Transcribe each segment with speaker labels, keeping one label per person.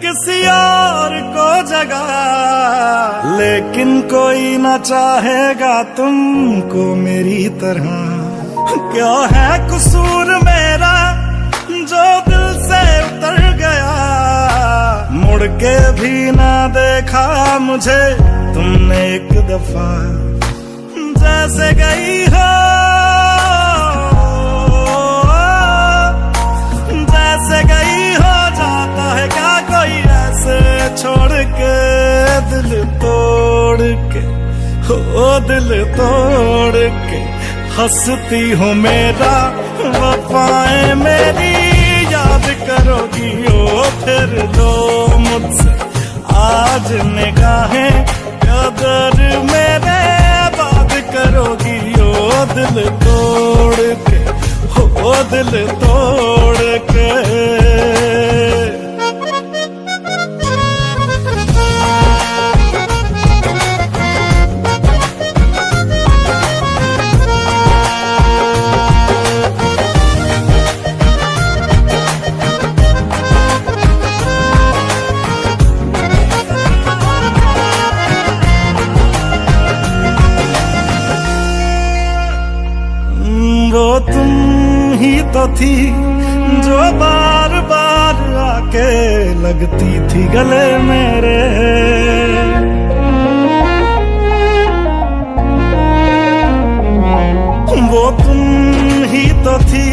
Speaker 1: किसी और को जगह, लेकिन कोई ना चाहेगा तुमको मेरी तरह। क्या है कसूर मेरा जो दिल से उतर गया, मुड़ के भी ना देखा मुझे तुमने एक दफा। जैसे गई हो, जैसे गई हो, जाता है क्या कोई ऐसे छोड़ के, दिल तोड़ के, हो दिल तोड़ के। हंसती हो मेरा वफाएं मेरी याद करोगी ओ फिर लो मुझसे आज निगाहें, कदर मेरे बात करोगी ओ दिल तोड़ के, हो दिल तोड़ के। वो तुम ही तो थी जो बार बार आके लगती थी गले मेरे। वो तुम ही तो थी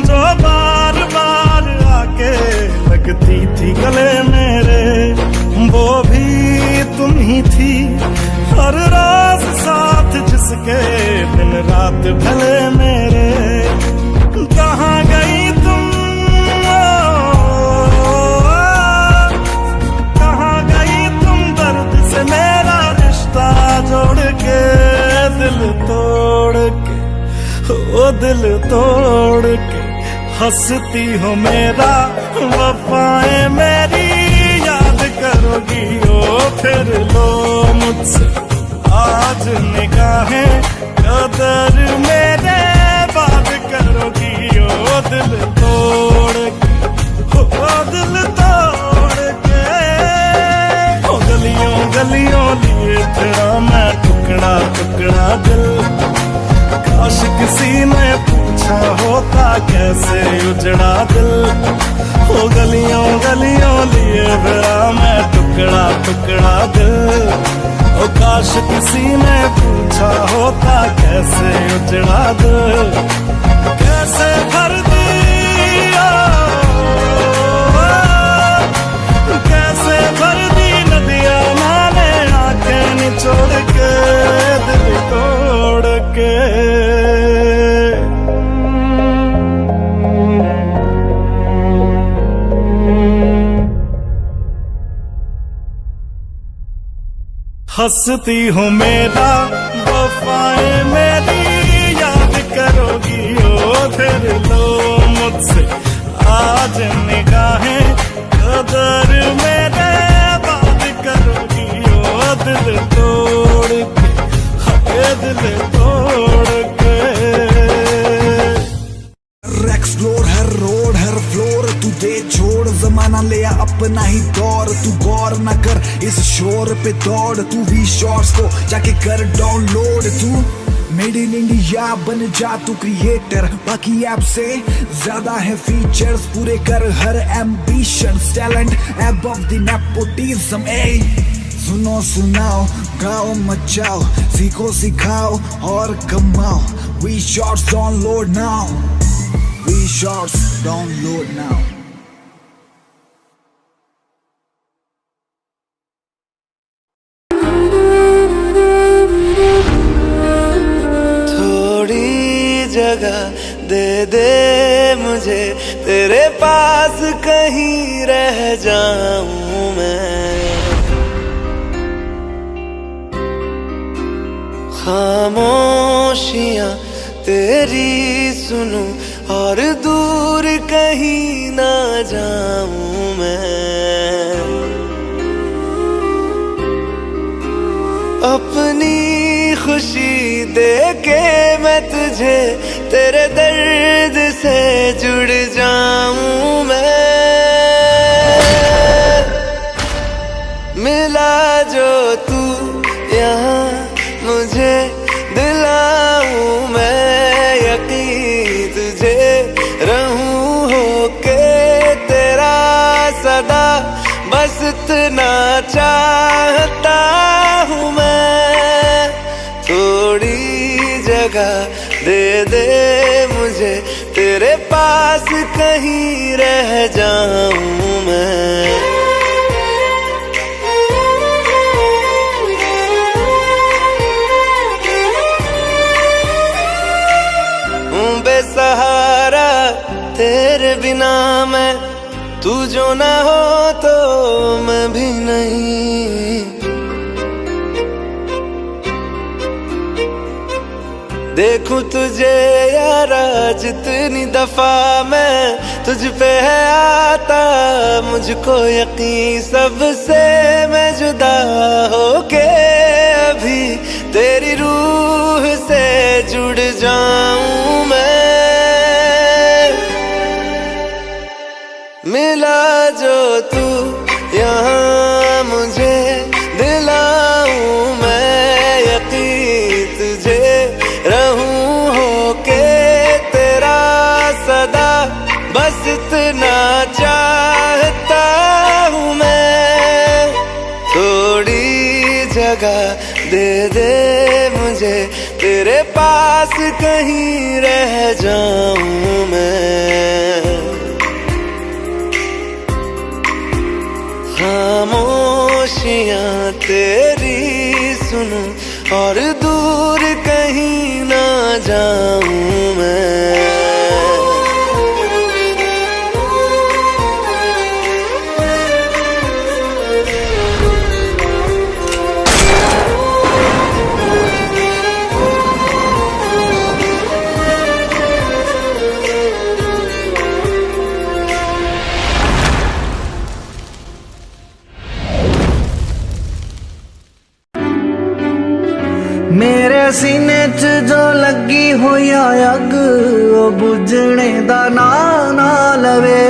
Speaker 1: जो बार बार आके लगती थी गले मेरे। वो भी तुम ही थी हर रोज साथ जिसके दिन रात भले मेरे। कहाँ गई तुम, कहाँ गई तुम दर्द से मेरा रिश्ता जोड़ के, दिल तोड़ के, ओ दिल तोड़ के। हंसती हो मेरा वफाएं मेरी याद करोगी ओ फिर लो मुझसे आज निगाहें, कदर मेरे बात करोगी ओ दिल तोड़ के, ओ दिल तोड़ के। ओ गलियों गलियों लिए तेरा मैं टुकड़ा टुकड़ा दिल, काश किसी ने पूछा होता कैसे उजड़ा दिल। ओ गलियों गलियों लिए तेरा मैं टुकड़ा टुकड़ा दिल, ओ काश किसी ने पूछा होता कैसे उजड़ा दिल। कैसे भर दिया, कैसे भर दी नदियां मैंने आंखें निचोड़ के, दिल तोड़ के। हंसती हो मेरा वफाएं मेरी याद करोगी ओ फिर लो मुझसे आज निगाहें, कदर मेरे बात करोगी ओ दिल तोड़ के, हरे दिल तोड़ के।
Speaker 2: एक्सप्लोर हर रोड हर फ्लोर तू दे छोड़, जमाना ले अपना ही दौर। तू गौर न कर इस शोर पे दौड़, तू भी शॉर्ट्स को जाके कर डाउनलोड। तू मेड इन इंडिया बन जा तू क्रिएटर, बाकी ऐप से ज्यादा है फीचर्स। पूरे कर हर ambition, talent above the nepotism. ए सुनो सुनाओ गाओ मचाओ, सीखो सिखाओ और कमाओ। V Shorts download now, V Shorts download now.
Speaker 3: जगह दे दे मुझे तेरे पास, कहीं रह जाऊं मैं। खामोशियां तेरी सुनूं और दूर कहीं ना जाऊं मैं। अपनी खुशी दे के मैं तुझे तेरे दर्द से जुड़ जाऊं मैं। तुझे दिलाऊं मैं यकीन, तुझे रहूं होके तेरा सदा, बस इतना चाहता हूँ मैं। थोड़ी जगह दे दे मुझे, तेरे पास कहीं रह जाऊं मैं। बेसहारा तेरे बिना मैं, तू जो ना हो तो मैं भी नहीं। देखूं तुझे यारा जितनी दफा मैं तुझ पे है आता, मुझको यकीन सबसे मैं जुदा होके अभी तेरी रूह से जुड़ जाऊं मैं। मिला जो तू यहाँ मुझे, दिलाऊं मैं यकीन, तुझे रहूं होके तेरा सदा, बस इतना चाहता हूँ मैं। थोड़ी जगह दे दे मुझे, तेरे पास कहीं रह जाऊं मैं। खामोशियाँ तेरी सुनूं और दूर कहीं ना जाऊं मैं।
Speaker 4: मेरे सीने च जो लगी होई अग, ओ बुझने दा ना ना लवे।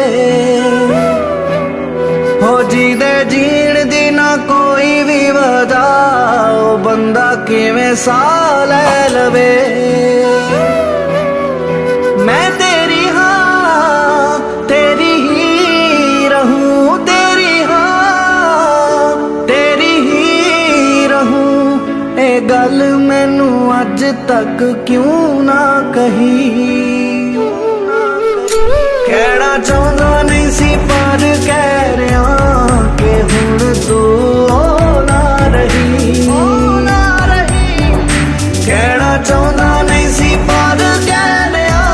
Speaker 4: हो जी दे जीण दी ना कोई भी वजह, ओ बंदा किवें साह लै लवे। मैं तेरी हाँ तेरी ही रहूं, तेरी हाँ तेरी ही रहूं। ए गल मैनू अज तक क्यों ना कही, कहना चाहता नहीं सी पर कह रहा कि हुण तू ना रही। कहना चाहता नहीं सी पर कह रहा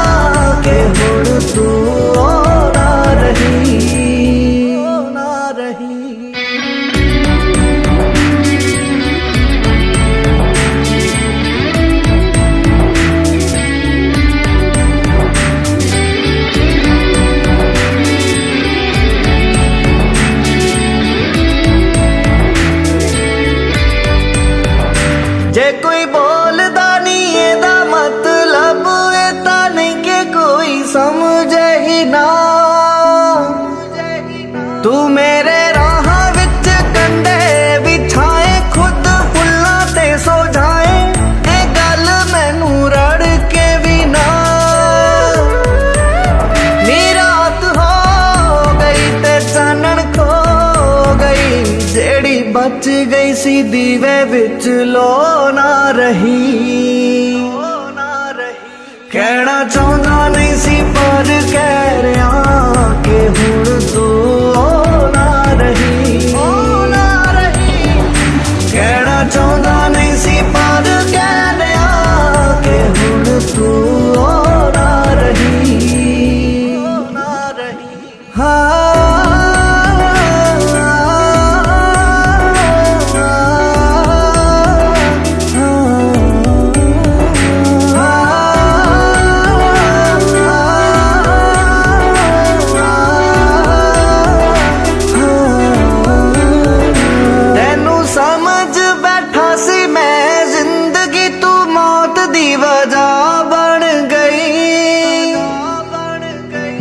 Speaker 4: कि हुण तू ना रही, ना रही। जे कोई बोलदा नहीं एदा मतलब, एदा नहीं के कोई समझे ही ना। तू मेरे राह विच कंडे बिछाए, खुद फुल्लां ते सो जाए, ए गल मैनू रड़ के भी ना। नी रात हो गई ते चानण खो गई, जेड़ी बच गई सी दीवे विच लो ना रही। कहना चाहता नहीं सी पर कह रहा कि हुण तू ना रही, कहना चाहता नहीं सी पर कह रहा कि हुण तू ना रही, ना रही। हाँ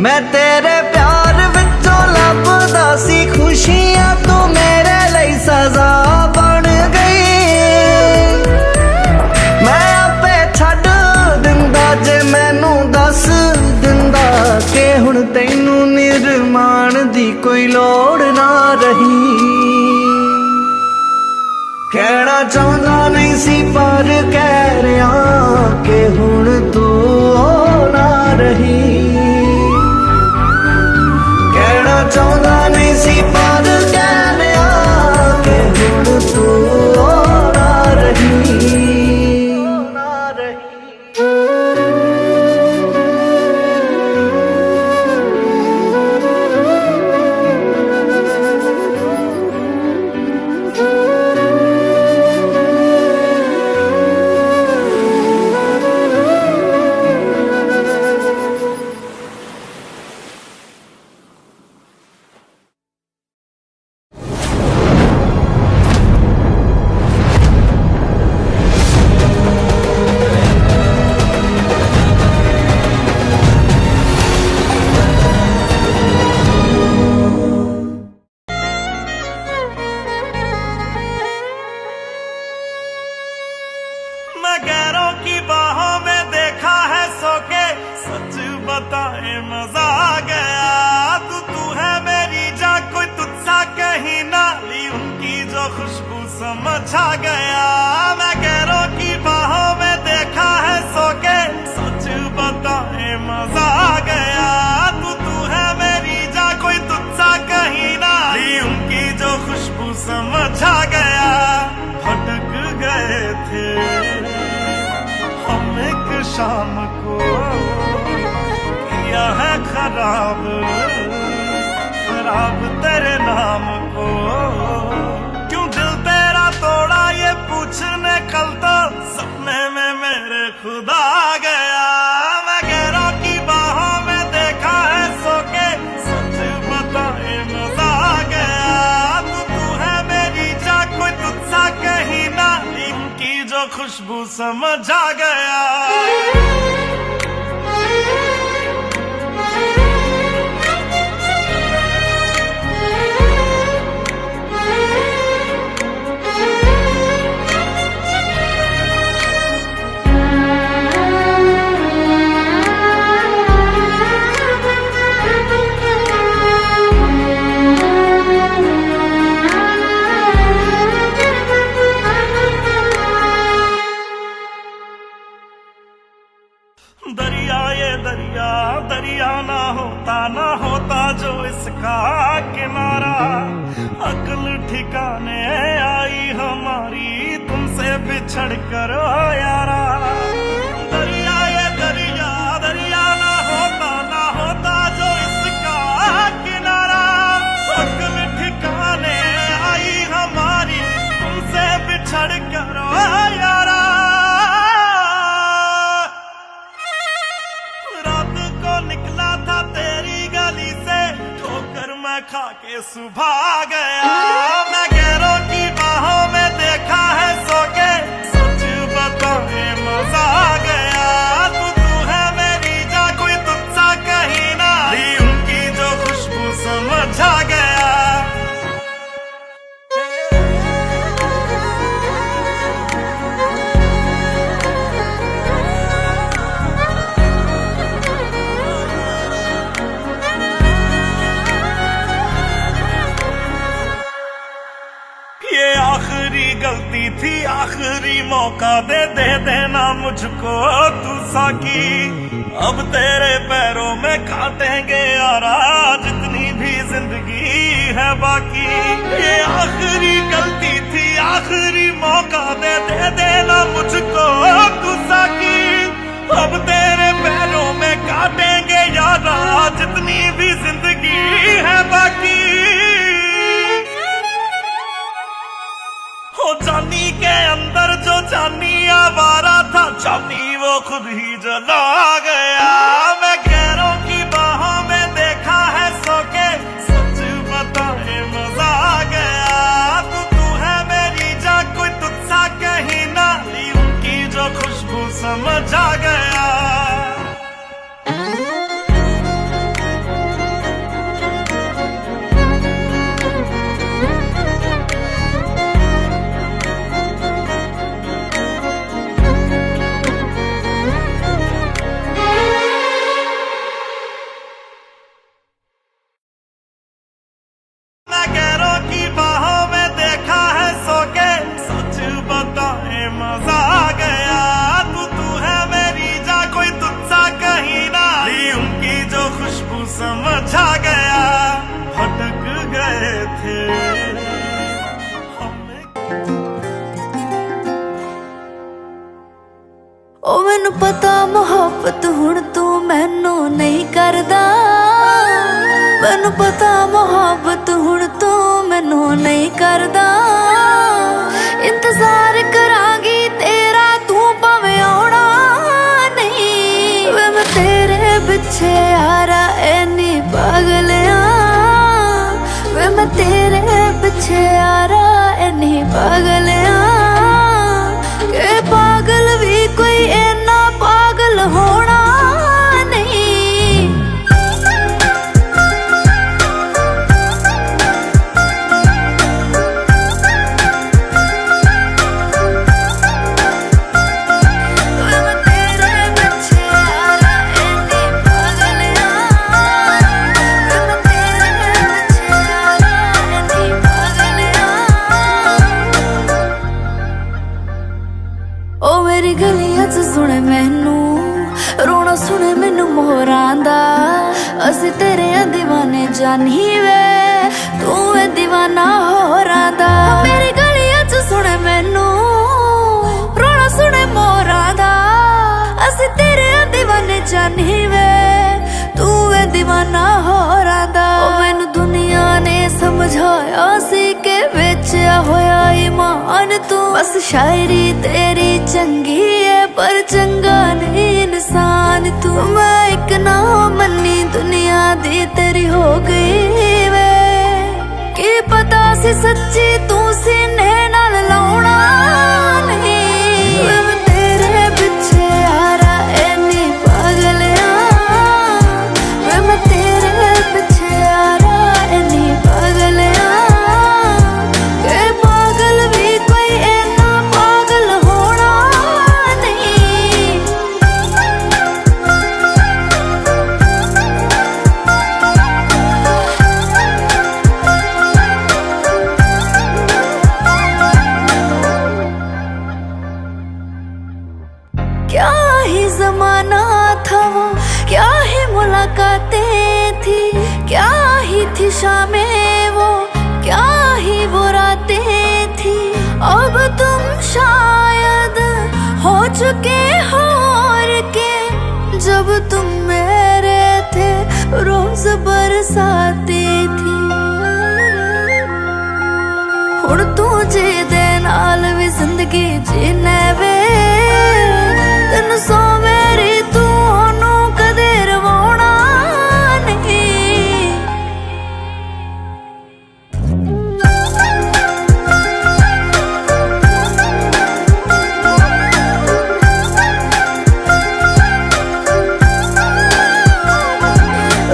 Speaker 4: मैं तेरे प्यार विचों लभदा सी खुशियां, तू मेरे लिए सजा बन गई। कोई लोड़ ना रही। कहना चाहता नहीं सी पर कह रहा कि हुण तू ओ ना रही। कहना चाहता नहीं सी पर कह रहा कि हुण तू ओ ना रही।
Speaker 1: मैं गैरों की बाहों में देखा है सो के, सच बताए मजा आ गया। तू है मेरी जान, कोई तुझसा कहीं ना, ली उनकी जो खुशबू समझ आ गया। मैं गैरों की बाहों में देखा है सो के, सच बताए मजा आ गया। तू है मेरी जान, कोई तुझसा कहीं ना, ली उनकी जो खुशबू समझ आ गया। भटक गए थे हम एक शाम को, किया है खराब खराब तेरे नाम को। क्यों दिल तेरा तोड़ा ये पूछने कल तो, सपने में मेरे खुदा आ गया। मैं गैरों की बाहों में देखा है सो के, सच बताए मजा आ गया। तू है मेरी जान, कोई तुझसा कहीं ना, इनकी जो खुशबू समझ आ गया। दरिया ये दरिया दरिया ना होता जो इसका किनारा। अकल ठिकाने आई हमारी तुमसे बिछड़ कर ओ यारा। दरिया ये दरिया दरिया ना होता जो इसका किनारा। अकल ठिकाने आई हमारी तुमसे बिछड़ कर ओ यारा। निकला था तेरी गली से, ठोकर मैं खा के सुबह आ गया। मैं गैरों की बाहों में देखा है सो के, सच बताए मजा आ गया। तू है मेरी जान, कोई तुझसा कहीं ना, ली उनकी जो खुशबू समझ आ गया। ये आखिरी गलती थी, आखिरी मौका दे देना मुझको तू साकी। अब तेरे पैरों में काटेंगे यारा, जितनी भी जिंदगी है बाकी। ये आखिरी गलती थी, आखिरी मौका दे देना मुझको तू साकी। अब तेरे पैरों में काटेंगे यारा, जितनी भी जिंदगी है बाकी। हो जानी के अंदर जो जानी आवारा था, जानी वो खुद ही जला गया। मैं गैरों की बाहों में देखा है सो के, सच बताए मजा आ गया। तू है मेरी जान, कोई तुझसा कहीं ना, ली उनकी जो खुशबू समझ आ गया।
Speaker 5: ओ मैनू पता मोहब्बत हुण तू मैनू नहीं करदा, मैनू पता मोहब्बत हुण तू मैनू नहीं करदा। इंतजार करांगी तेरा तू भावें आउणा नहीं, वे मैं तेरे पिछे यारा इन्नी पागल आं, वे मैं तेरे पिछे यारा इन्नी पागल आं, के पागल भी कोई इन्ना पागल होना नहीं। वे मैं तेरे पिछे यारा इन्नी पागल आं, वे मैं तेरे पिछे यारा इन्नी पागल आं। ओ मेरी गलियां च सुने मैनू रोना, सुने मैनू मोहरां दा, असी तेरे दीवाने जानी वे तू है दीवाना होरां दा। मेरी गलियां च सुने मैनू रोना, सुने मोहरां दा, असी तेरे दीवाने जानी वे तू है दीवाना होरां दा। ओ मैनू दुनिया ने समझाया सी के बेचया होया ईमान तू, बस शायरी तेरी चंगी है पर चंगा नहीं इंसान तू। मैं एक ना मन्नी दुनिया दी तेरी हो गई वे, की पता सी सच्ची तू सीने नाल लाउणा नहीं, वे मैं तेरे पिछे यारा इन्नी पागल आं, वे मैं तेरे पिछे यारा इन्नी पागल आं, के पागल भी कोई इन्ना पागल होना नहीं। क्या ही जमाना था वो, क्या ही मुलाकातें थी, क्या ही थी शामें वो, क्या ही वो रातें थी। अब तुम शायद हो चुके हो और के, जब तुम मेरे थे रोज बरसाते थी। हुण तू जी दे नाल भी जिंदगी जीने वे, तेन सो मेरी तू ओनू कदे रवाउणा नहीं।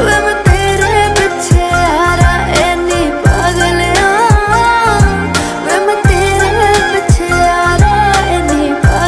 Speaker 5: वे मैं तेरे पिछे यारा इन्नी पागल आं, वे मैं तेरे पिछे यारा इन्नी पागल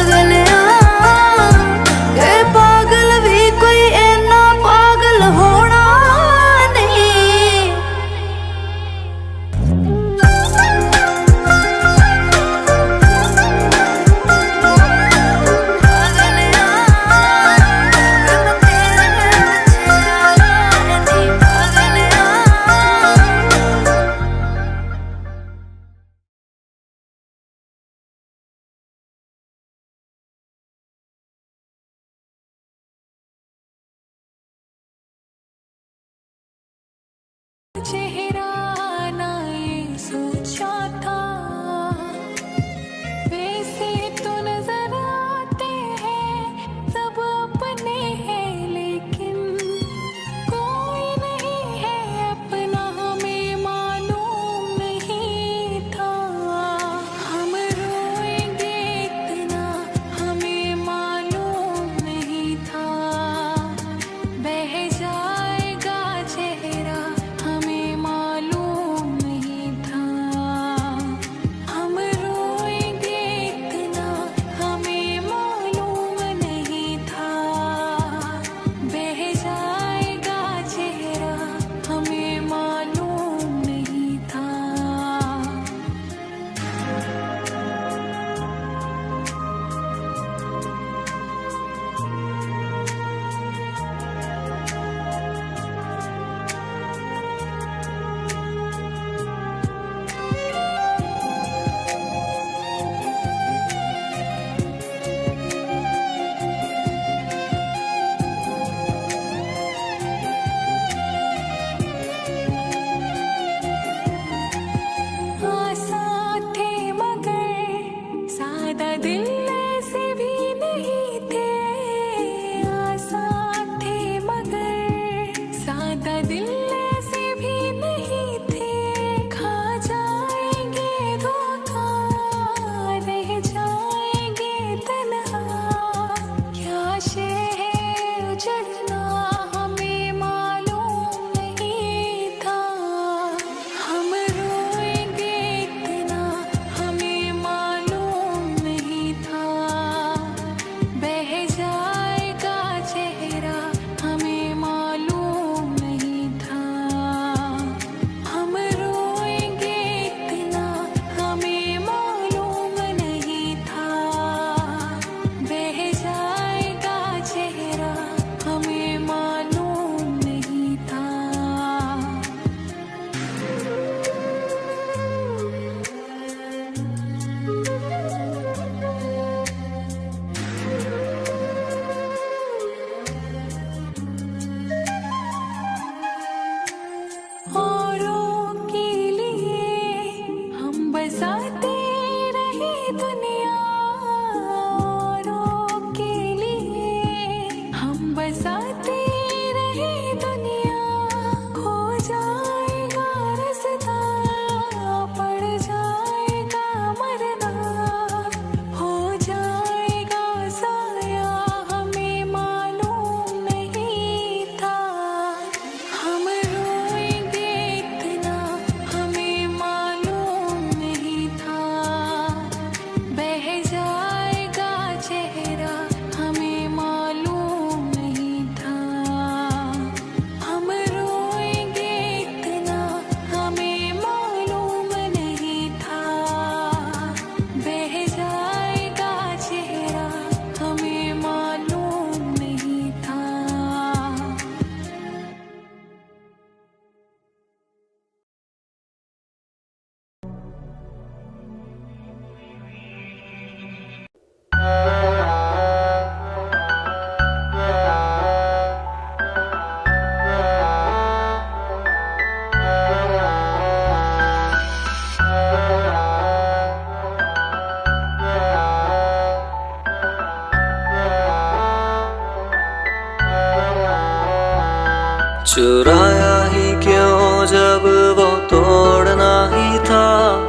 Speaker 3: चुराया ही क्यों जब वो तोड़ना ही था।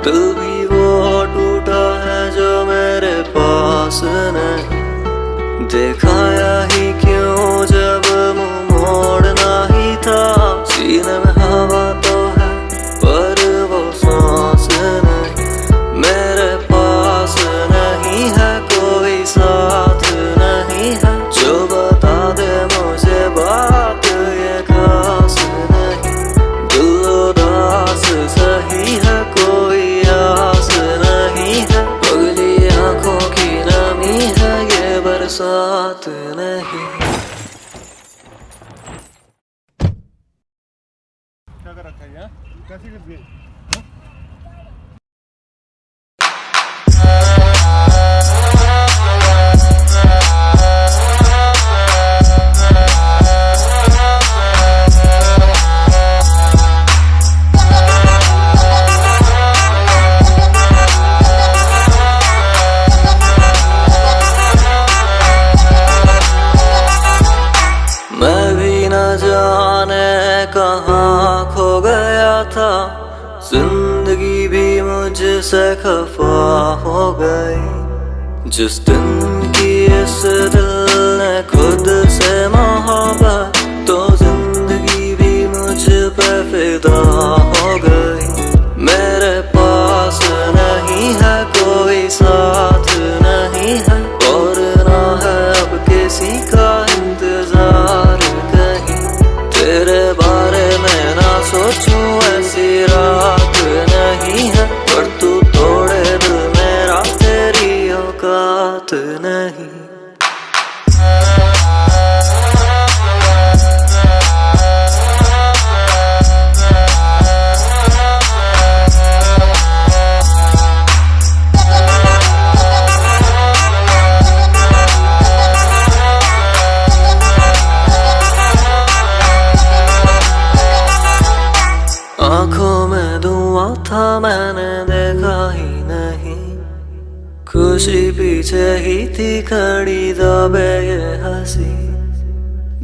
Speaker 3: दिल भी वो टूटा है जो मेरे पास नहीं। दिखाया ही क्यों जब मुंह मोड़ना ही था। सीने में हवा तो है पर वो सांस नहीं। मेरे पास नहीं है कोई साथ नहीं है जो बता दे मुझे बात ये खास नहीं। दिल उदास सही है कोई आस नहीं है। पगली आंखों की नमी है ये बरसात नहीं।
Speaker 1: क्या कर रखा है यार? कैसे कर दिए?
Speaker 3: मैं भी न जाने कहाँ खो गया था। जिंदगी भी मुझसे खफा हो गई। जिस दिन की इस दिल ने खुद से मोहब्बत, तो जिंदगी भी मुझ पे फिदा हो गई। मेरे पास नहीं है कोई साथ नहीं है और ना है अब किसी का इंतजार कहीं। तेरे बारे में ना सोचूं ऐसी रात नहीं है पर तू तोड़े दिल मेरा तेरी औकात नहीं। आंखों में धुआं था मैंने देखा ही नहीं। खुशी पीछे ही थी खड़ी दबे ये हंसी।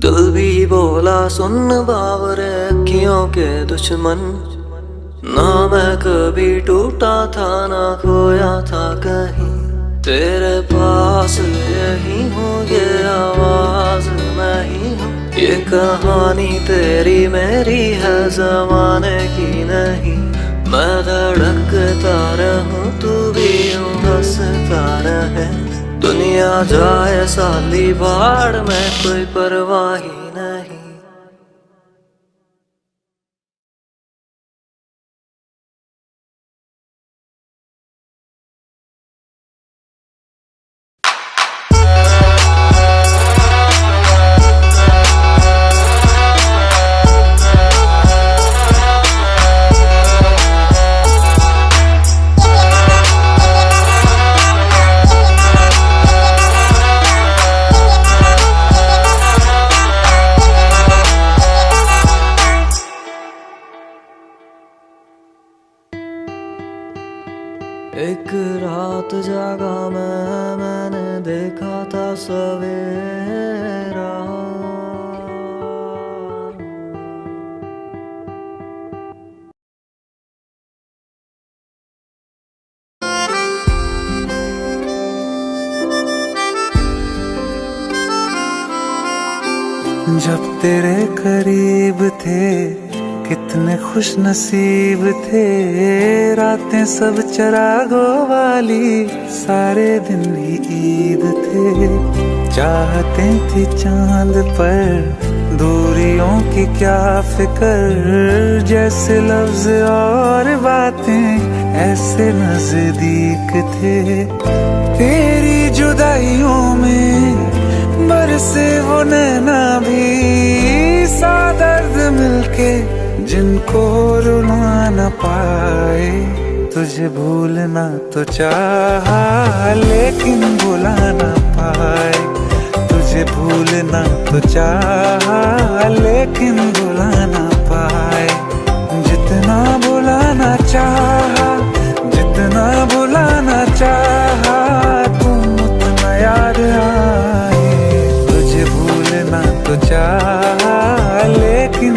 Speaker 3: दिल भी बोला सुन बावरे अखियों के दुश्मन। ना मैं कभी टूटा था ना खोया था कहीं। तेरे पास यही हूँ ये आवाज मैं ही हूँ। ये कहानी तेरी मेरी है ज़माने की नहीं। मैं धड़कता रहूं तू भी यूं हंसता रहे। दुनिया जाए साली भाड़ में कोई परवाह ही नहीं। एक रात जागा मैंने देखा था सवेरा।
Speaker 6: जब तेरे करीब थे कितने खुश नसीब थे। रातें सब चरागों वाली सारे दिन ही ईद थे। चाहते थी चांद पर दूरियों की क्या फिक्र। जैसे लफ्ज और बातें ऐसे नजदीक थे। तेरी जुदाइयों में बरसे वो नैना भी सा दर्द मिलके जिनको रुला न पाए। तुझे भूलना तो चाहा लेकिन भुला न पाए। तुझे भूलना तो चाहा लेकिन भुला न पाए। जितना भुलाना चाहा जितना भुलाना चाहा तुम उतना याद आए। तुझे भूलना तो चाहा लेकिन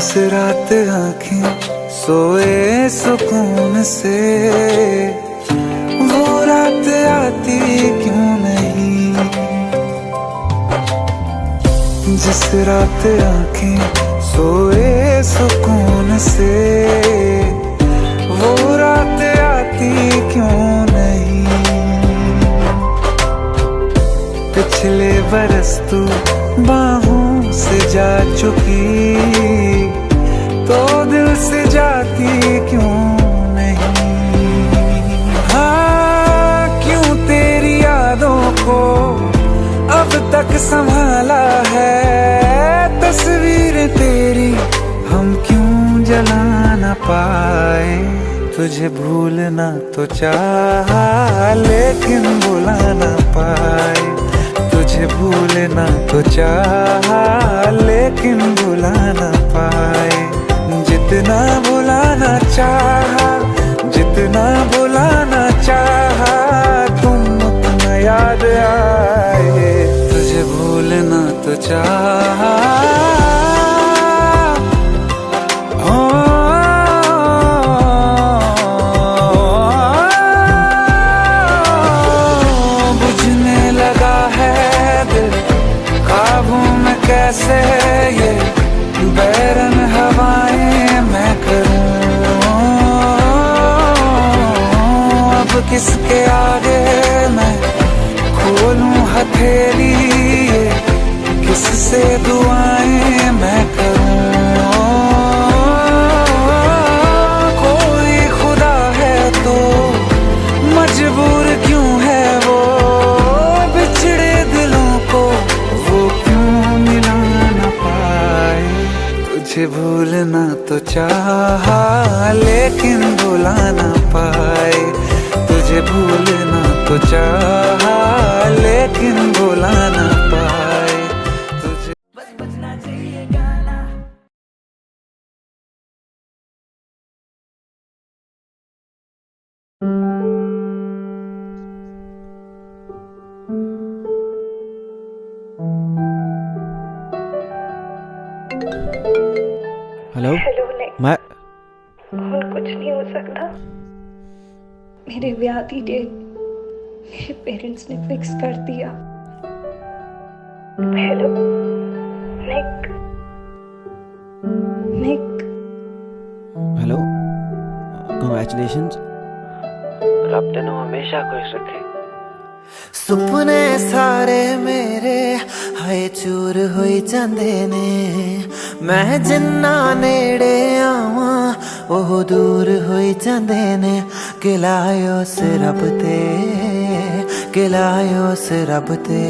Speaker 6: जिस रात आंखें सोए सुकून से, वो रात आती क्यों नहीं। जिस रात आंखें सोए सुकून से, वो रात आती क्यों नहीं। पिछले बरस तू बाहों से जा चुकी, तो दिल से जाती क्यों नहीं। हाँ, क्यों तेरी यादों को अब तक संभाला है। तस्वीर तेरी हम क्यों जला न पाए। तुझे भूलना तो चाहा लेकिन भुला न पाए। तुझे भूलना तो चाहा लेकिन भुला न पाए। जितना भुलाना चाहा, जितना भुलाना चाहा, तुम उतना याद आए। तुझे भूलना तो चाहा, बुझने लगा है दिल काबू में कैसे ये बैरन हवाएं मैं करूं। अब किसके आगे मैं खोलूं हथेली, किससे दुआएं मैं करूं। कोई खुदा है तो मजबूर क्यों है वो, बिछड़े दिलों को वो क्यों मिला न पाए। तुझे भूलना तो चाहा लेकिन भुला न पाए। तुझे भूलना तो चाहा लेकिन भुला न पाए। तुझे बचना चाहिए गाना।
Speaker 7: हेलो
Speaker 8: नहीं,
Speaker 7: मैं
Speaker 8: और कुछ नहीं हो सकता। मेरे ब्याह की डेट मेरे पेरेंट्स ने फिक्स कर दिया। Hello Nick, Nick.
Speaker 7: Hello, congratulations.
Speaker 9: रब तेनू हमेशा खुश रखे।
Speaker 4: सुपने सारे मेरे हाय चूर होई जांदे ने। मैं जिन्ना नेड़े आवां ओह दूर होई जांदे ने। किलायो से रब ते, किलायो से रब ते।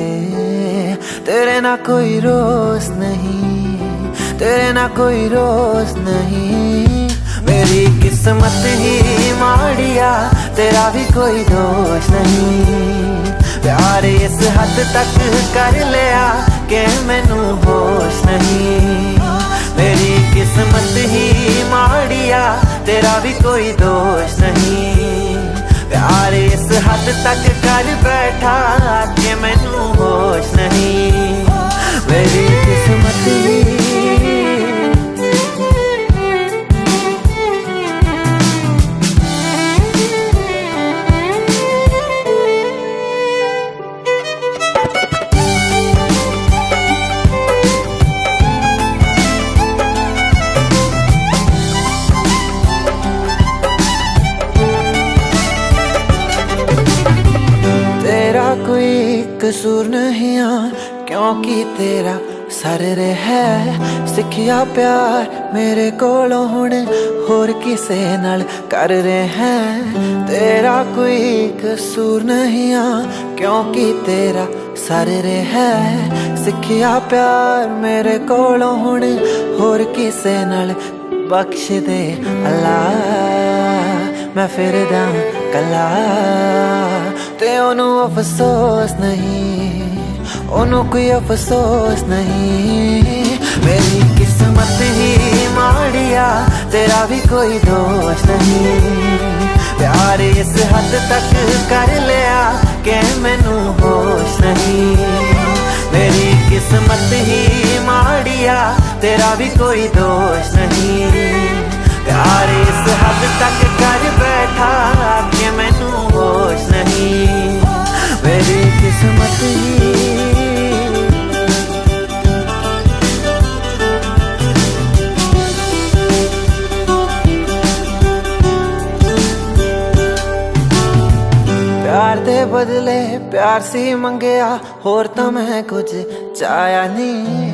Speaker 4: तेरे ना कोई रोज नहीं, तेरे ना कोई रोज नहीं। मेरी किस्मत ही माड़िया, तेरा भी कोई दोष नहीं। प्यार इस हद तक कर लिया कि मैनू होश नहीं। मेरी किस्मत ही माड़िया, तेरा भी कोई दोष नहीं। प्यार इस हद तक कर बैठा कि मैनू होश नहीं। मेरी किस्मत ही कसूर नहीं क्योंकि तेरा सर रे है। सिखिया प्यार मेरे कोलों हुण होर किसे नाल कर रहे हैं। तेरा कोई कसूर नहीं क्योंकि तेरा सर रे है। सिखिया प्यार मेरे कोलों हुण होर किसे नाल बख्श दे अल्लाह। मैं फिर दा कला ते ओनू अफसोस नहीं, ओनू कोई अफसोस नहीं। मेरी किस्मत ही माड़िया, तेरा भी कोई दोष नहीं। प्यार इस हद तक कर लिया कि मैनू होश नहीं। मेरी किस्मत ही माड़िया, तेरा भी कोई दोष नहीं। प्यार इस हद तक कर बैठा कि मैनू होश नहीं, मेरी किस्मत ही। प्यार दे बदले प्यार सी मंगया, होर तो मैं कुछ चाया नहीं।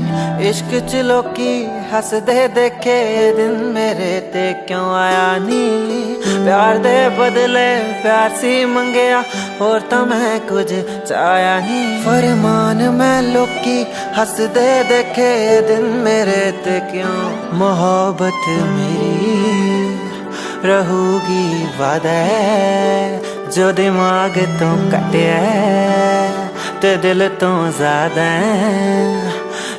Speaker 4: इश्क च लोकी हसदे देखे दिन मेरे ते क्यों आया नहीं। प्यार दे बदले प्यार सी मंगया, होर तो मैं कुछ चाया नहीं। फरमान मैं लोकी हसदे देखे दिन मेरे ते क्यों। मोहब्बत मेरी रहूगी वादा जो दिमाग तो कटिया ते दिल तो ज्यादा।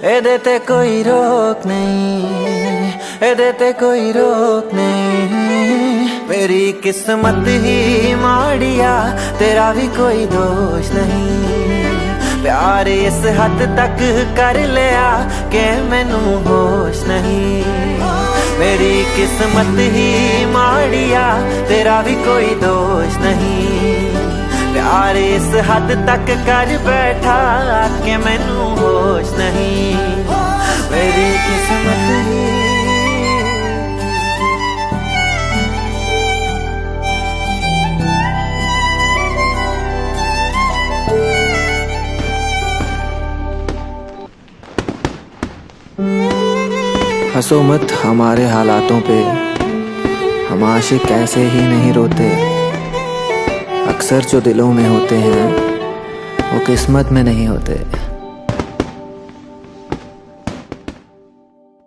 Speaker 4: एदे ते कोई रोक नहीं, एदे ते कोई रोक नहीं। मेरी किस्मत ही माड़िया, तेरा भी कोई दोष नहीं। प्यार इस हद तक कर लिया कि मैनू होश नहीं। मेरी किस्मत ही माड़िया, तेरा भी कोई दोष नहीं। प्यार इस हद तक कर बैठा कि मैनू होश नहीं, मेरी किस्मत ही।
Speaker 7: हंसो मत हमारे हालातों पे, हम आशिक ऐसे ही नहीं रोते। अक्सर जो दिलों में होते हैं वो किस्मत में नहीं होते।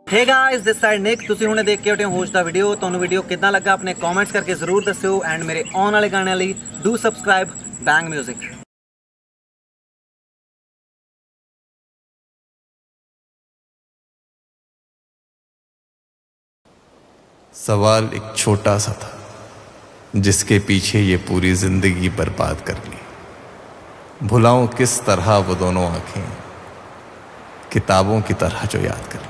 Speaker 10: हे गाइस, दिस साइड निक। तुसीं हुणे देख के हटे हो होश दा वीडियो। तुहानू वीडियो कितना लगा अपने कमेंट्स करके जरूर दस्सिओ। एंड मेरे आने वाले गाने लई डू सबसक्राइब बैंग म्यूजिक।
Speaker 11: सवाल एक छोटा सा था जिसके पीछे ये पूरी जिंदगी बर्बाद कर ली। भुलाऊं किस तरह वो दोनों आंखें, किताबों की तरह जो याद कर ली।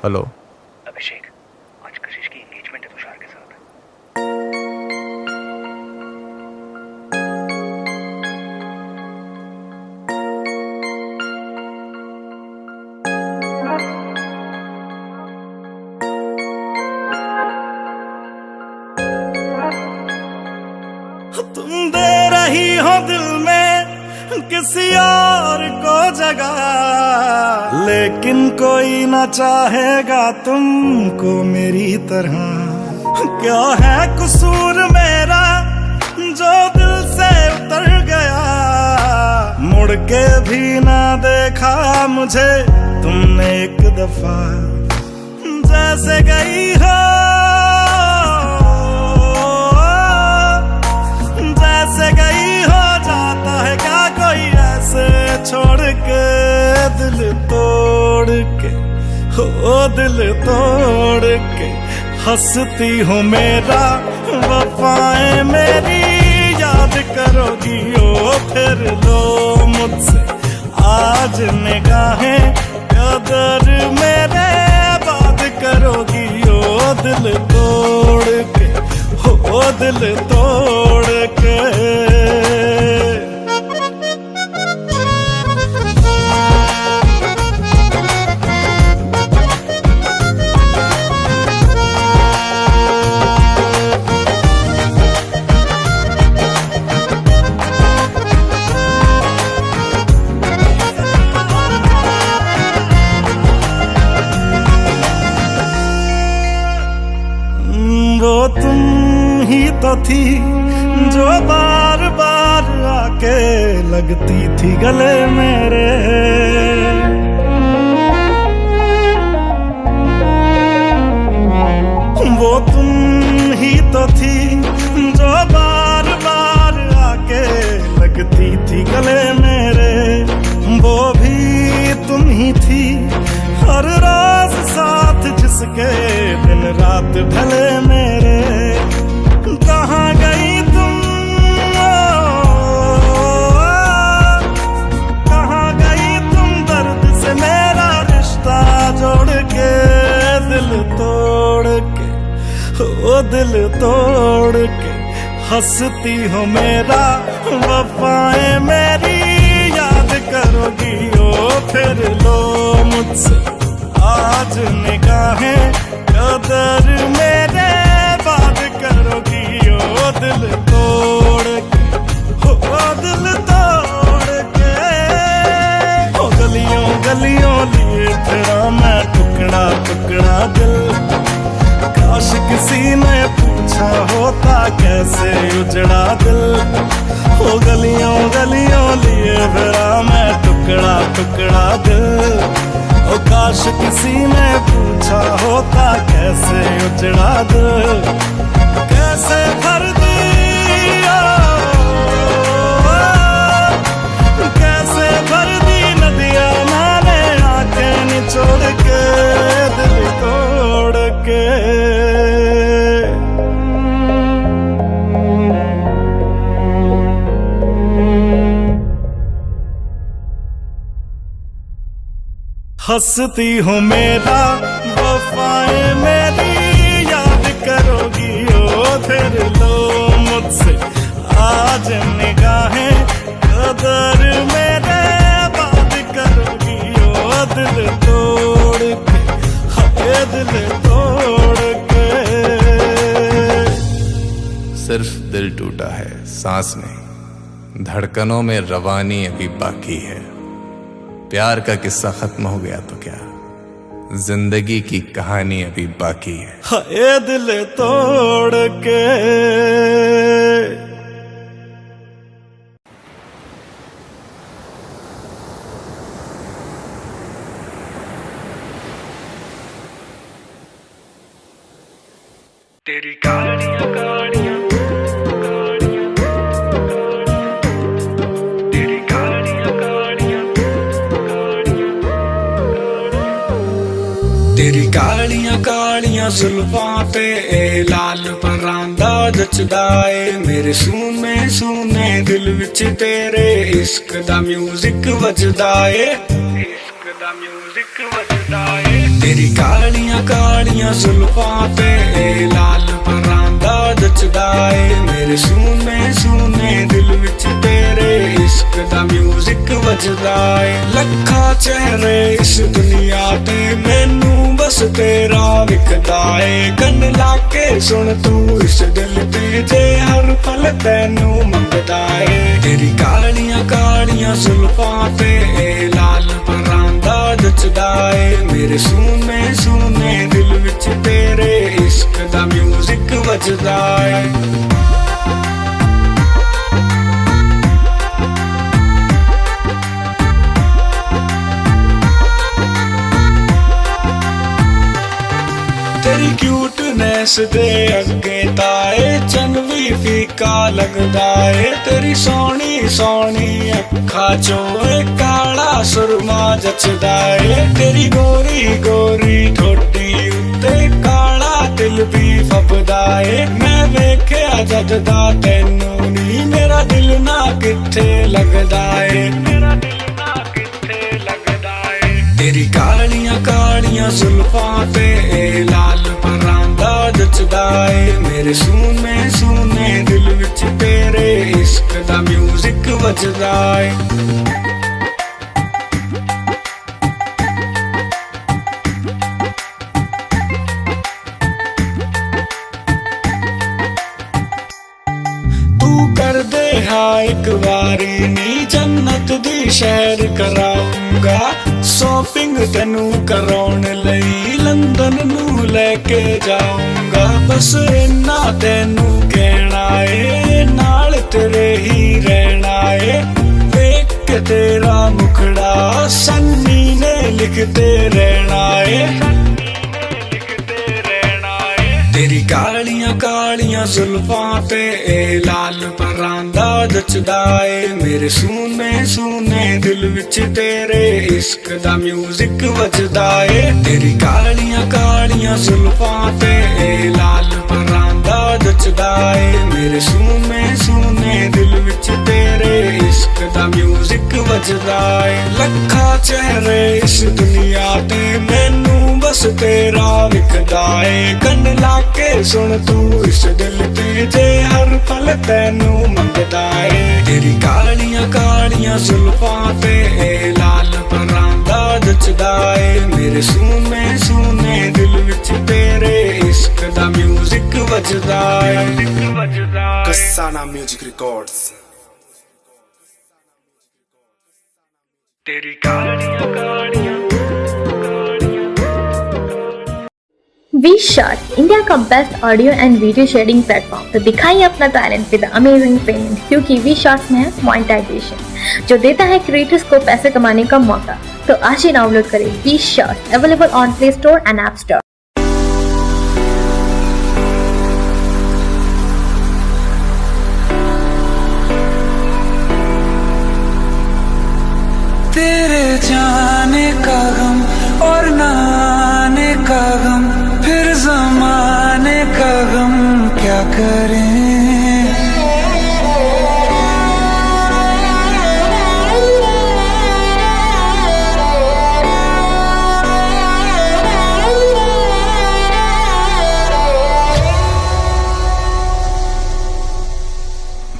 Speaker 11: हेलो
Speaker 9: अभिषेक, आज कशिश की एंगेजमेंट है तुषार के साथ।
Speaker 1: तुम दे रही हो दिल में किसी और को जगह, लेकिन कोई ना चाहेगा तुमको मेरी तरह। क्या है कसूर मेरा जो दिल से उतर गया, मुड़ के भी ना देखा मुझे तुमने एक दफा। जैसे गई हो, जैसे गई हो, जाता है क्या कोई ऐसे छोड़ के, दिल तोड़ के, हो दिल तोड़ के। हंसती हो मेरा वफाएं मेरी याद करोगी ओ फिर लो मुझसे आज निगाहें कदर मेरे बात करोगी ओ दिल तोड़ के, हो दिल तोड़ के। वो तुम ही तो थी जो बार बार आके लगती थी गले मेरे। वो तुम ही तो थी जो बार बार आके लगती थी गले मेरे। वो भी तुम ही थी हर रात साथ जिसके दिन रात रात ढले मेरे। कहाँ गई तुम, कहाँ गई तुम, दर्द से मेरा रिश्ता जोड़ के, दिल तोड़ के, ओ दिल तोड़ के हंसती हो मेरा, वफाएं मेरी याद करोगी ओ फिर लो मुझसे आज निगाहें, कदर मेरे बात करोगी ओ दिल तोड़ के, ओ दिल तोड़ के। ओ गलियों गलियों लिए तेरा मैं टुकड़ा टुकड़ा दिल, काश किसी ने पूछा होता कैसे उजड़ा दिल। ओ गलियों गलियों लिए फिरा मैं टुकड़ा टुकड़ा दिल, ओ काश किसी ने पूछा होता कैसे उजड़ा दिल। कैसे भर दिया, कैसे भर दी नदियां मैंने आंखें निचोड़ के, दिल तोड़ के। हंसती हो मेरा, वफाएं मेरी याद करोगी ओ फिर लो मुझसे आज निगाहें, कदर मेरे बात करोगी ओ दिल तोड़ के, हाय दिल तोड़ के।
Speaker 11: सिर्फ दिल टूटा है, सांस नहीं, धड़कनों में रवानी अभी बाकी है। प्यार का किस्सा खत्म हो गया तो क्या, जिंदगी की कहानी अभी बाकी है।
Speaker 1: हाय दिल तोड़ के।
Speaker 6: तेरी कहानियां कहानियां तेरी कालियां कालियां जुल्फां ते लाल परांदा जचदा ए, मेरे सूने सूने दिल विच तेरे इश्क दा म्यूजिक वजदा ए, इश्क दा म्यूजिक वजदा ए। तेरी कालियां कालियां जुल्फां ते लाल परांदा जचदा ए, मेरे सूने सूने दिल विच तेरे इश्क दा म्यूजिक वजदा ए। लखा चेहरे इस दुनिया ते मैनू बस तेरा विकदा ए, कन लाके सुन तू इस दिल ते जे हर पल तैनू मंगदा ए। तेरी कालियां कालियां जुल्फां ते लाल परांदा जचदा ए, मेरे सूने सूने दिल विच तेरे इश्क दा म्यूजिक वजदा ए। तेरी क्यूटनेस दे अगे ताए चन भी फीका लगदा ए, तेरी सोनी सोनी अखा चों काला सुरमा जचदा ए। तेरी गोरी गोरी ठोडी उत्ते काला दिल भी फबदा ए, मैं वेख्या जददा तैनू नी मेरा दिल ना किथे लगदा ए, मेरा दिल ना किथे लगदा ए। तेरी कालियां कालियां जुल्फां ते लाल परांदा जचदा ए, मेरे सूने सूने दिल विच तेरे इश्क दा म्यूजिक वजदा ए। एक बारी नी जन्नत दी शहर कराऊंगा, शॉपिंग तेनू कराउण लई लंदन नू लेके जाऊंगा। बस इन्ना तेनू कहना ए नाल तेरे ही रहना ए, वेख के तेरा मुखड़ा सन्नी ने लिखते रहना ए, तेरी कालियां कालियां ਕਾਲੀਆਂ ਜ਼ੁਲਫਾਂ ਤੇ ਲਾਲ ਪਰਾਂਦਾ ਜਚਦਾ ਏ ਮੇਰੇ ਸੂਨੇ ਸੂਨੇ ਦਿਲ ਵਿੱਚ ਤੇਰੇ ਇਸ਼ਕ ਦਾ ਮਿਊਜ਼ਿਕ ਵੱਜਦਾ ਏ ਤੇਰੀ ਕਾਲੀਆਂ ਕਾਲੀਆਂ ਜ਼ੁਲਫਾਂ ਤੇ ਲਾਲ ਪਰਾਂਦਾ ਜਚਦਾ ਏ ਮੇਰੇ ਸੂਨੇ ਸੂਨੇ ਦਿਲ ਵਿੱਚ ਤੇਰੇ ਇਸ਼ਕ ਦਾ ਮਿਊਜ਼ਿਕ ਵੱਜਦਾ ਏ ਲੱਖਾਂ ਚਿਹਰੇ ਇਸ ਦੁਨੀਆ ਤੇ ਮੈਨੂੰ ਬਸ ਤੇਰਾ ਵਿਖਦਾ ਏ ਕੰਨ ਲਾ ਕੇ ਸੁਣ ਤੂੰ ਇਸ ਦਿਲ ਤੇ ਜੇ ਹਰ ਪਲ ਤੈਨੂੰ ਮੰਗਦਾ ਏ ਤੇਰੀ ਕਾਲੀਆਂ ਕਾਲੀਆਂ ਜ਼ੁਲਫਾਂ ਤੇ ਲਾਲ ਪਰਾਂਦਾ ਜਚਦਾ ਏ ਮੇਰੇ ਸੂਨੇ ਸੂਨੇ ਦਿਲ ਵਿੱਚ ਤੇਰੇ ਇਸ਼ਕ ਦਾ ਮਿਊਜ਼ਿਕ ਵੱਜਦਾ ਏ
Speaker 2: Kasana Music Records.
Speaker 6: तेरी कालियां कालियां
Speaker 12: वी शॉट इंडिया का best audio and video sharing platform. तो दिखाइए अपना टैलेंट विद अमेजिंग पेमेंट, क्योंकि वी शॉट में है मोनेटाइजेशन जो देता है क्रिएटर्स को पैसे कमाने का मौका। तो आज ही डाउनलोड करें V shot, available on Play Store and App Store.
Speaker 13: तेरे जाने का गम और ना आने का गम, फिर ज़माने का गम क्या करें।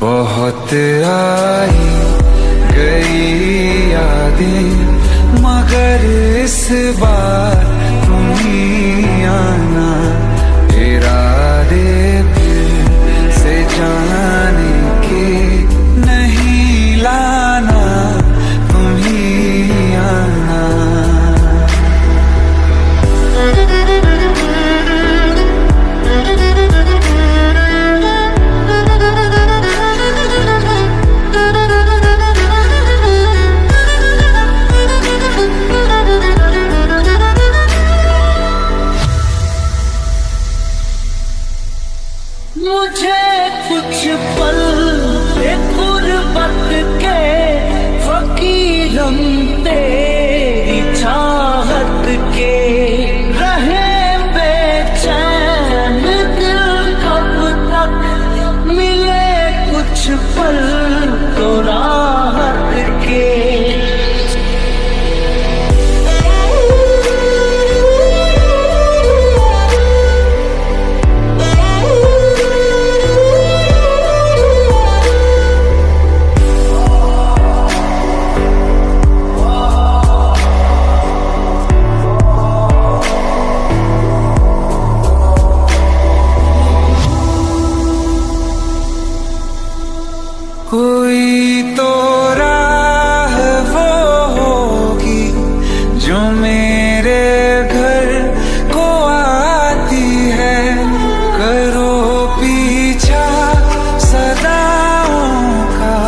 Speaker 13: बहुत आई गई यादें मगर इस बार तुम ही आना, इरादे फिर से जाने के नहीं लाना, तुम ही आना। मुझे कुछ पल गुर्बत के फकीर हम तेरी चाहत के रहे बेचैन दिल, कब तक मिले कुछ पल तो राहत के। कोई तो राह वो होगी जो मेरे घर को आती है, करो पीछा सदाओं का,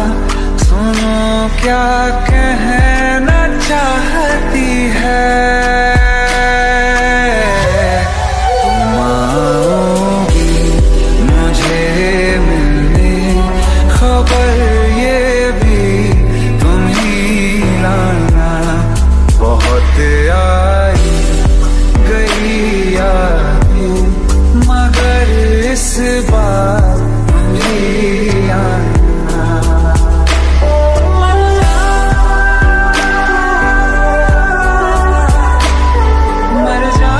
Speaker 13: सुनो क्या कहना चाहती है। तुम आओगी मुझे मिलने, खबर ये भी तुम ही लाना। बहुत आई गई यादें मगर इस बार तुम ही आना। मर जा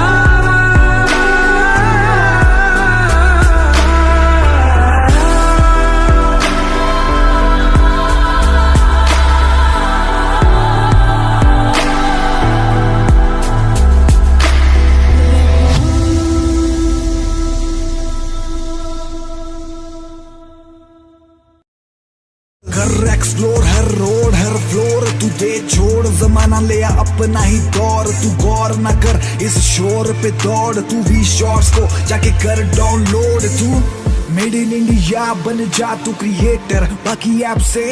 Speaker 2: कर एक्सप्लोर हर रोड हर फ्लोर, तू दे छोड़ जमाना ले आ अपना ही दौर। तू गौर न कर इस शोर पे दौड़, तू वी शॉट्स को जाके कर डाउनलोड। तू मेड इन इंडिया बन जा तू क्रिएटर, बाकी ऐप से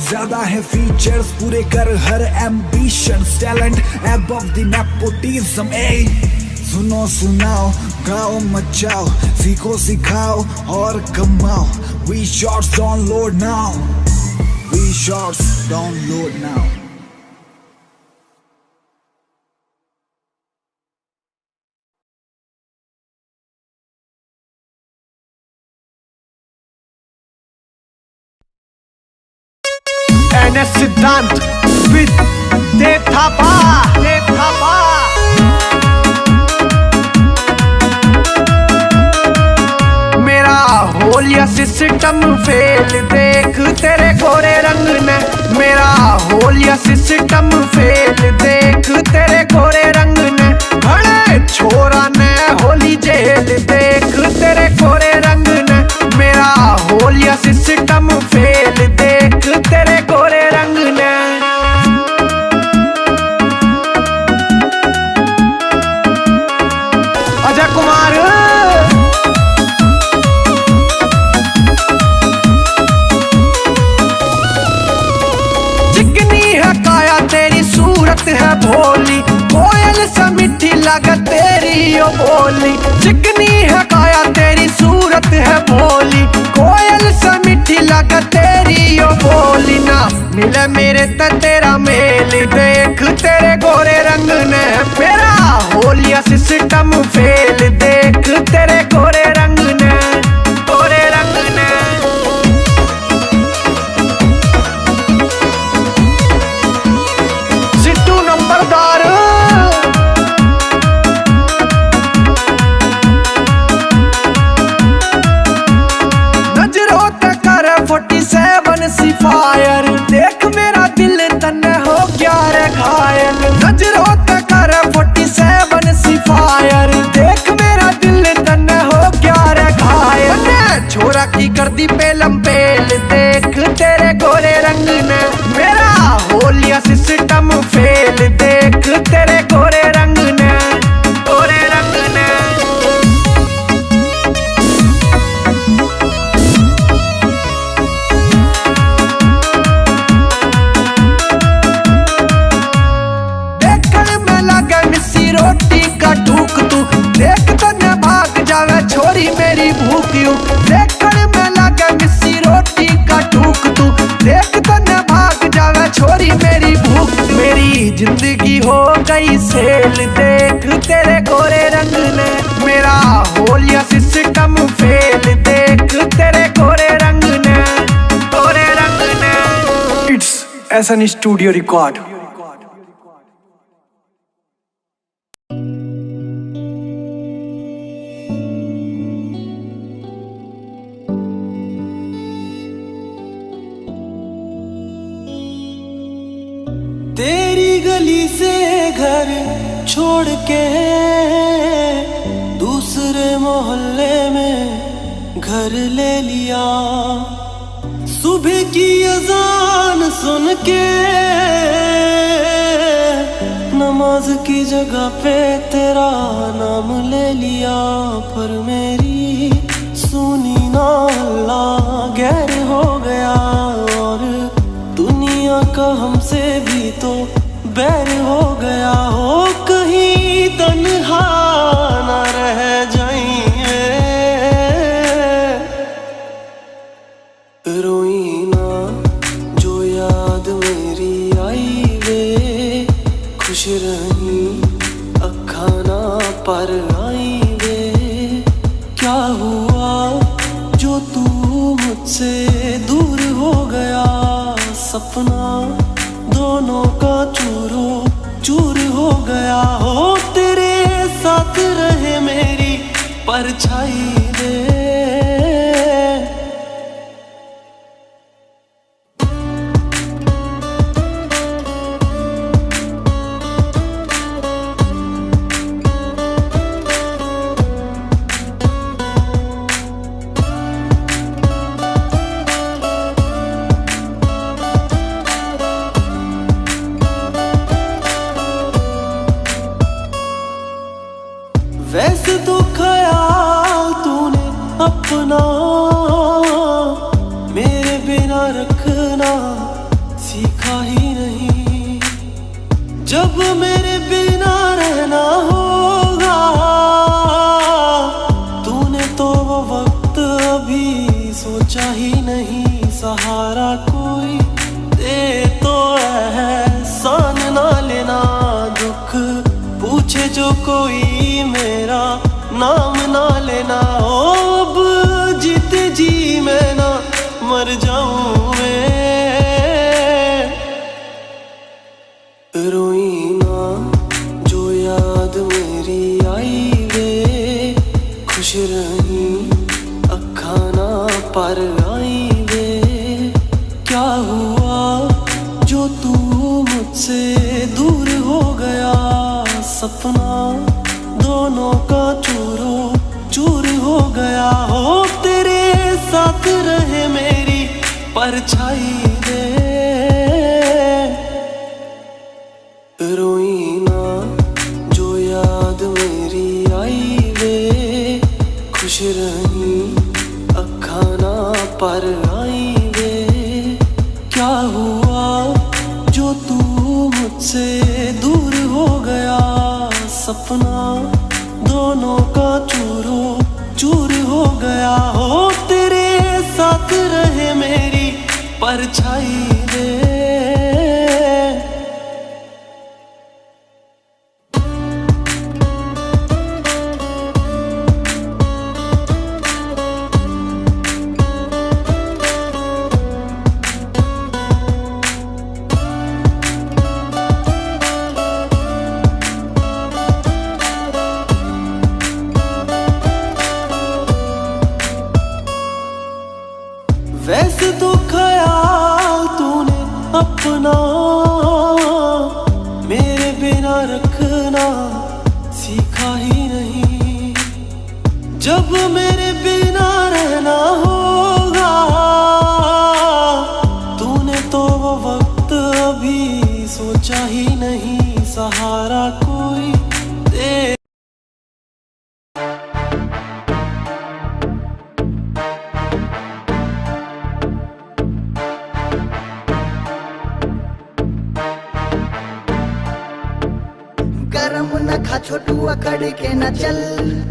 Speaker 2: ज्यादा है फीचर्स, पूरे कर हर एम्बिशन। टैलेंट above the nepotism, सुनो सुनाओ, गाओ मचाओ, सीखो सिखाओ और कमाओ। We Shorts download now. We Shorts download now.
Speaker 14: NS Siddhant with Dev Thapa. मेरा होलिया सिस्टम फेल देख तेरे गोरे रंग ने। मेरा होलिया सिस्टम फेल देख तेरे गोरे रंग ने। खड़े छोरा ने होली जेल देख तेरे गोरे रंग ने। मेरा होलिया सिस्टम फेल देख तेरे गोरे रंग ने। अजय कुमार चिकनी है काया तेरी सूरत है भोली। कोयल से मीठी लगे तेरी ओ बोली। चिकनी है काया तेरी सूरत है भोली। कोयल से मीठी लगे तेरी ओ बोली। ना मिले मेरे ते तेरा मेल देख तेरे गोरे रंग ने। मेरा होलिया सिस्टम फेल देख तेरे गोरे रंग ने। गोरे रंग ने। सिद्धू नंबरदार नजरों ते कर 47 सिफायर। देख मेरा दिल तन्ने हो गया रे घायल। नजरों ते कर 47 सिफायर। देख मेरा दिल तन्ने हो गया रे घायल। छोरा की कर दी पेलम पेल देख तेरे गोरे रंग ने। मेरा होलिया सिस्टम फेल देख तेरे गोरे रंग ने। गोरे रंग ने। देखने में लगे मिस्सी रोटी का टूक तू। देख तन्ने भाग जावे छोरी मेरी भूख यूं। देखने में लगे मिस्सी रोटी का टूक तू। देख तन्ने भाग जावे छोरी मेरी भूख। मेरी जिंदगी हो गई सेल देख तेरे गोरे रंग ने। मेरा होलिया सिस्टम फेल देख तेरे गोरे रंग ने। गोरे रंग ने। It's SN studio record.
Speaker 15: तेरी गली से घर छोड़ के दूसरे मोहल्ले में घर ले लिया। सुबह की अजान सुन के नमाज की जगह पे तेरा नाम ले लिया। पर मेरी सुनी ना अल्लाह गैर हो गया। और दुनिया का हमसे भी तो बैर हो गया। हो कहीं तन्हा ना रह जाइए। रोई ना जो याद मेरी आई वे। खुश रही अखा ना पर आई वे। क्या हुआ जो तू मुझसे दूर हो गया। सपना दोनों का चूरो चूर हो गया। हो तेरे साथ रहे मेरी परछाई वे। वैसे तो ख्याल तूने अपना मेरे बिना रखना सीखा ही नहीं। जब मेरे बिना रहना होगा सहारा कोई दे तो एहसान ना लेना। दुख पूछे जो कोई मेरा नाम ना लेना। ओ अब जीते जी मैं ना मर जाऊं मैं। रोई ना जो याद मेरी आई वे, खुश रही अखा ना पर आई वे। क्या हुआ जो तू मुझसे दूर हो गया। सपना दोनों का चूरो चूर हो गया। हो तेरे साथ रहे मेरी परछाई दे। रोई ना जो याद मेरी आई वे, खुश रही अखा ना पर आई वे। क्या हुआ जो तू मुझसे दूर हो गया। सपना दोनों का चूरो चूर हो गया। हो तेरे साथ रहे मेरी परछाई दे। वैसे तो ख्याल तूने अपना मेरे बिना रखना सीखा ही नहीं। जब मेरे बिना रहना होगा तूने तो वो वक्त अभी सोचा ही नहीं। सहारा कोई दे।
Speaker 16: गरम न खा छोटू अकड़ के न चल।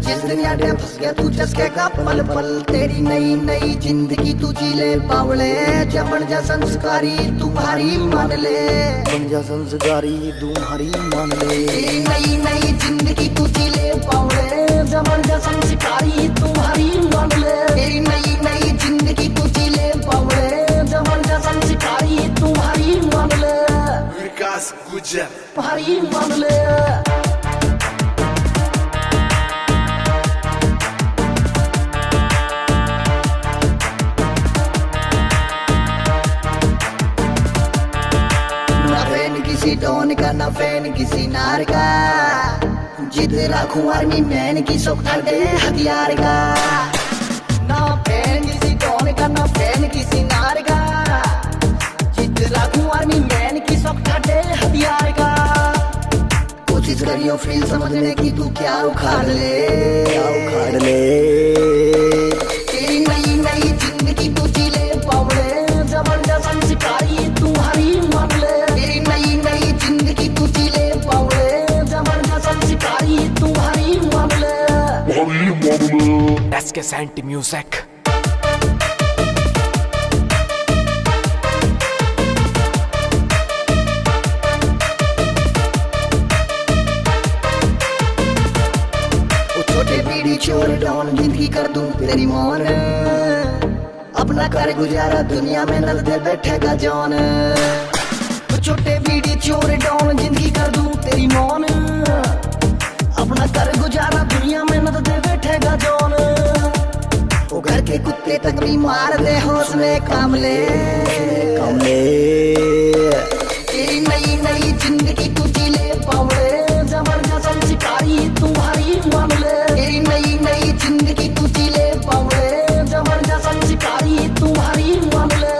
Speaker 16: जिस दुनिया में फंस गया तू चसकेगा पल पल। तेरी नई नई जिंदगी तू जी ले बावले। जब बन जा संस्कारी तुम्हारी मान ले। बन जा संस्कारी तुम्हारी मान ले। तेरी नई नई जिंदगी तू जी ले बावले। जब बन जा संस्कारी तुम्हारी मान ले। तेरी नई नई जिंदगी तू जी ले बावले। जब बन जा संस्कारी तुम्हारी मान ले। विकास गुजर तुम्हारी मान ले। किसी डॉन का ना फैन किसी नार का। जिद राखूं आर्मी मैन की सोखा दे हथियार का। ना फैन किसी डॉन का ना फैन किसी नार का। जिद राखूं आर्मी मैन की सोखा दे हथियार का। कोशिश करियो फील समझने की तू क्या उखाड़ ले। क्या उखाड़ ले। तेरी नई नई जिंदगी तू जी ले पावड़े। जबरदस्त शिकारी तुम्हारी मान ले। तेरी नई नई जिंदगी तू जी ले पावड़े। जबरदस्त शिकारी तुम्हारी मान ले।
Speaker 17: SK Santi Music।
Speaker 16: चोर डॉन जिंदगी कर दूं तेरी मौन। अपना कर गुजारा दुनिया में नल दे बैठेगा जॉन। छोटे बीड़ी चोर डॉन जिंदगी कर दूं तेरी मौन। अपना कर गुजारा दुनिया में नल दे बैठेगा जॉन। वो घर के कुत्ते तक भी मार दे हौसले काम ले। तेरी नई नई जिंदगी तू जी ले पावड़े। जबरदस्त शिकारी तुम्हारी मान ले। तेरी नई नई जिंदगी तू जी ले पावड़े। जबरदस्त शिकारी तुम्हारी मान ले।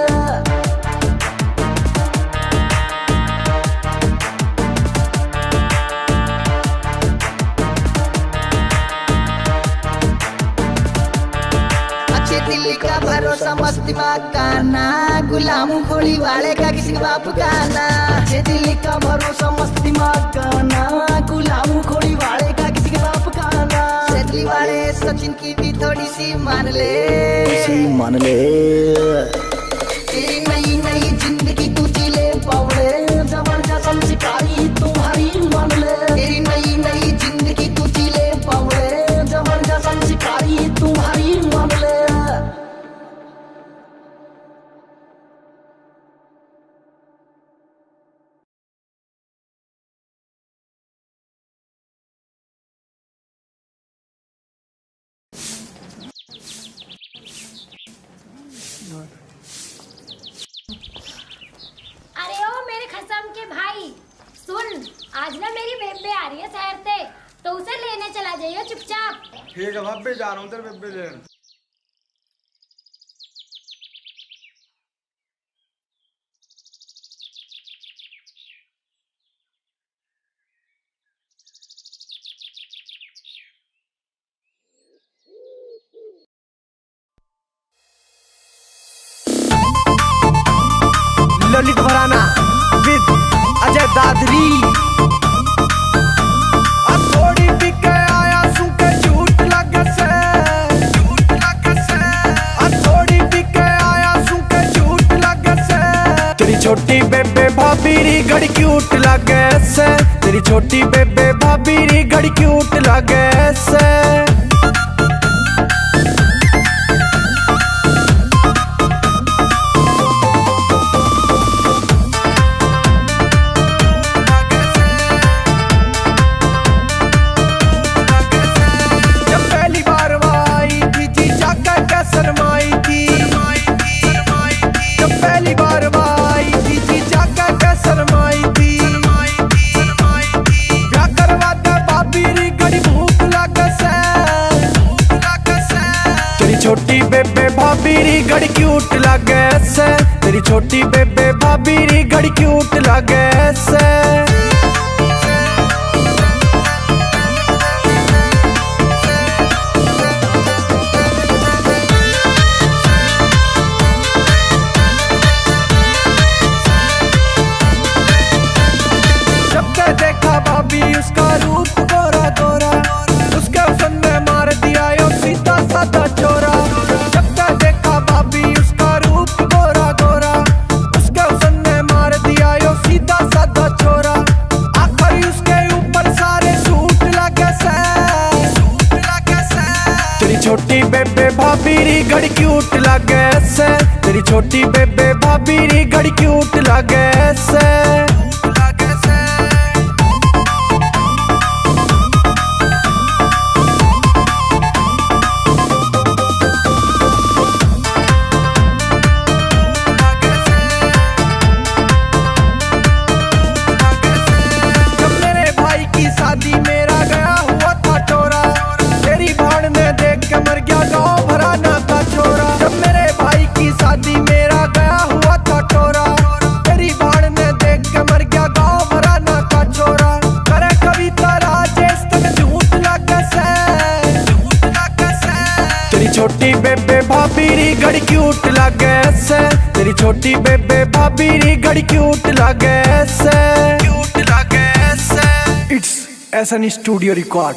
Speaker 16: अच्छे दिल का भरोसा मस्त दिमाग का ना। गुलाम खोली वाले का किसी बाप का ना। अच्छे दिल का भरोसा मस्त दिमाग का ना। गुलाम खोली वाले का किसी के बाप का ना। सेठली वाले सचिन की भी थोड़ी सी मान ले।
Speaker 17: रही है शहर से, तो उसे लेने चला जाइयो चुपचाप।
Speaker 18: ठीक है भाभी, जा रहा हूँ तेरे बेबे लेने।
Speaker 14: ललित भराना विद अजय दादरी। थोड़ी पी के आया सूखे झूठ लगे से, थोड़ी पी के आया सूखे झूठ लगे से। तेरी छोटी बेबे भाभी री घड़ी क्यूट लगे से, तेरी छोटी बेबे भाभी री घड़ी क्यूट लगे से। छोटी बेबे भाभी री घड़ी क्यूट लगे से, तेरी छोटी बेबे भाभी री घड़ी क्यूट लगे से। जब से देखा भाभी उसका रूप गोरा गोरा, उसके हुस्न ने मार दिया यो सीधा साधा चोरा। जब से देखा भाभी उसका रूप गोरा गोरा, उसके हुस्न ने मार दिया यो सीधा साधा चोरा। आखिर उसके ऊपर सारे सूट लगे से, तेरी छोटी बेबे भाभी री घड़ी क्यूट लगे से, तेरी छोटी बेबे भाभी री घड़ी क्यूट लगे से। शादी मेरा गया हुआ था चोरा, तेरी भाड़ ने देख के मर गया गाँव भरा ना था छोरा। जब मेरे भाई की शादी मेरा गया हुआ था चोरा, तेरी भाड़ ने देख के मर गया गाँव भरा ना था छोरा। करे कविता राजेश तक झूठ लगे से, तेरी छोटी बेबे भाभी री घड़ी क्यूट लगे से, तेरी छोटी बेबे भाभी री घड़ी क्यूट लगे से। It's SN studio record.